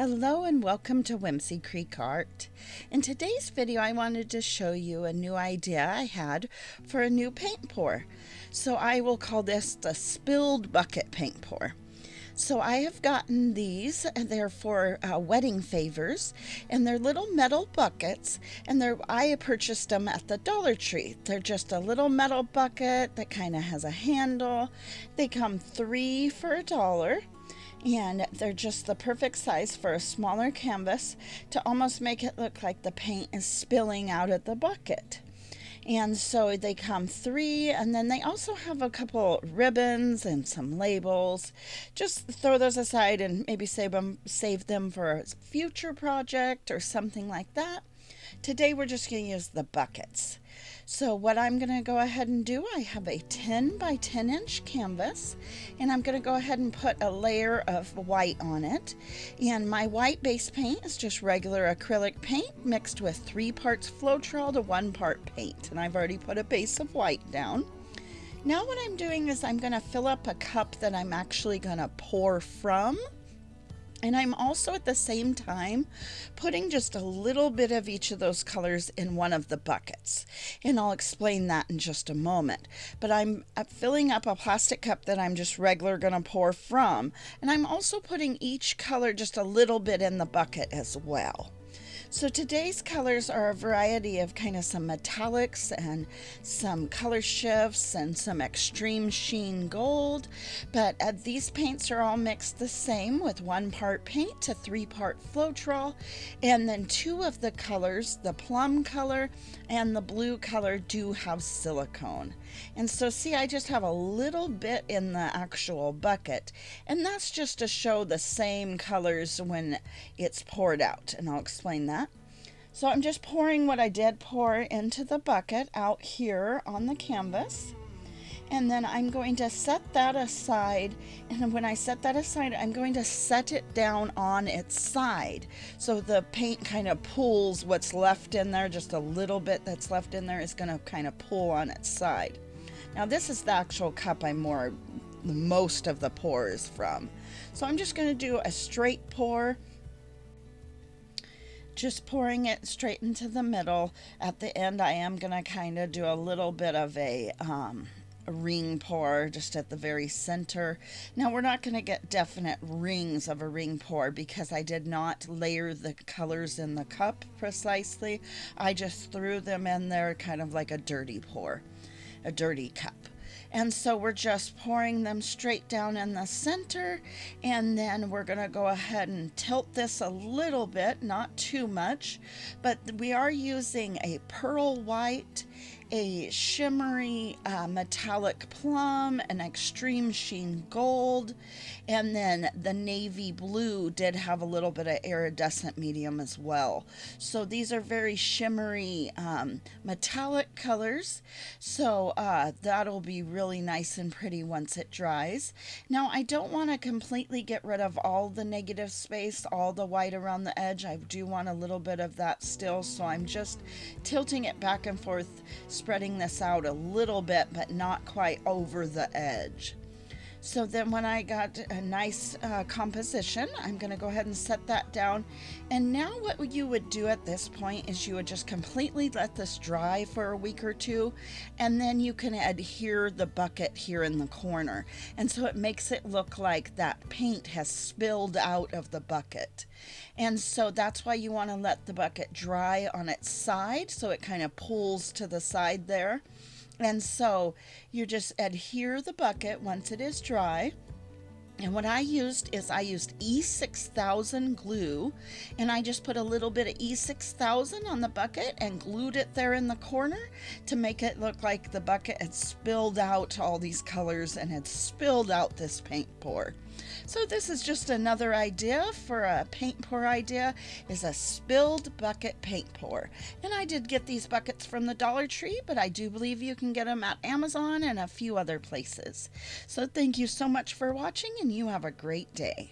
Hello and welcome to Whimsy Creek Art. In today's video I wanted to show you a new idea I had for a new paint pour. So I will call this the spilled bucket paint pour. So I have gotten these, and they're for wedding favors, and they're little metal buckets, and I purchased them at the Dollar Tree. They're just a little metal bucket that kind of has a handle. They come 3 for $1. And they're just the perfect size for a smaller canvas to almost make it look like the paint is spilling out of the bucket. And so they come 3, and then they also have a couple ribbons and some labels. Just throw those aside and maybe save them for a future project or something like that. Today we're just going to use the buckets. So what I'm going to go ahead and do, I have a 10 by 10 inch canvas, and I'm going to go ahead and put a layer of white on it. And my white base paint is just regular acrylic paint mixed with 3 parts Floetrol to 1 part paint. And I've already put a base of white down. Now what I'm doing is I'm going to fill up a cup that I'm actually going to pour from. And I'm also at the same time putting just a little bit of each of those colors in one of the buckets. And I'll explain that in just a moment. But I'm filling up a plastic cup that I'm just regular going to pour from. And I'm also putting each color just a little bit in the bucket as well. So today's colors are a variety of kind of some metallics and some color shifts and some extreme sheen gold, but these paints are all mixed the same with 1 part paint to 3 part Floetrol, and then 2 of the colors, the plum color and the blue color, do have silicone. And so see, I just have a little bit in the actual bucket, and that's just to show the same colors when it's poured out, and I'll explain that. So I'm just pouring what I did pour into the bucket out here on the canvas, and then I'm going to set that aside, and when I set that aside I'm going to set it down on its side so the paint kind of pulls what's left in there. Just a little bit that's left in there is going to kind of pull on its side. Now this is the actual cup most of the pour is from. So I'm just going to do a straight pour, just pouring it straight into the middle. At the end I am going to kind of do a little bit of a ring pour just at the very center. Now we're not going to get definite rings of a ring pour because I did not layer the colors in the cup precisely. I just threw them in there kind of like a dirty pour, a dirty cup. And so we're just pouring them straight down in the center, and then we're going to go ahead and tilt this a little bit, not too much, but we are using a pearl white, a shimmery metallic plum, an extreme sheen gold, and then the navy blue did have a little bit of iridescent medium as well. So these are very shimmery metallic colors, so that'll be really nice and pretty once it dries. Now I don't want to completely get rid of all the negative space, all the white around the edge. I do want a little bit of that still, so I'm just tilting it back and forth, spreading this out a little bit but not quite over the edge. So then when I got a nice composition, I'm going to go ahead and set that down. And now what you would do at this point is you would just completely let this dry for a week or 2, and then you can adhere the bucket here in the corner. And so it makes it look like that paint has spilled out of the bucket. And so that's why you want to let the bucket dry on its side so it kind of pulls to the side there. And so you just adhere the bucket once it is dry. And what I used E6000 glue, and I just put a little bit of E6000 on the bucket and glued it there in the corner to make it look like the bucket had spilled out all these colors and had spilled out this paint pour. So this is just another idea for a paint pour idea, is a spilled bucket paint pour. And I did get these buckets from the Dollar Tree, but I do believe you can get them at Amazon and a few other places. So thank you so much for watching, and you have a great day.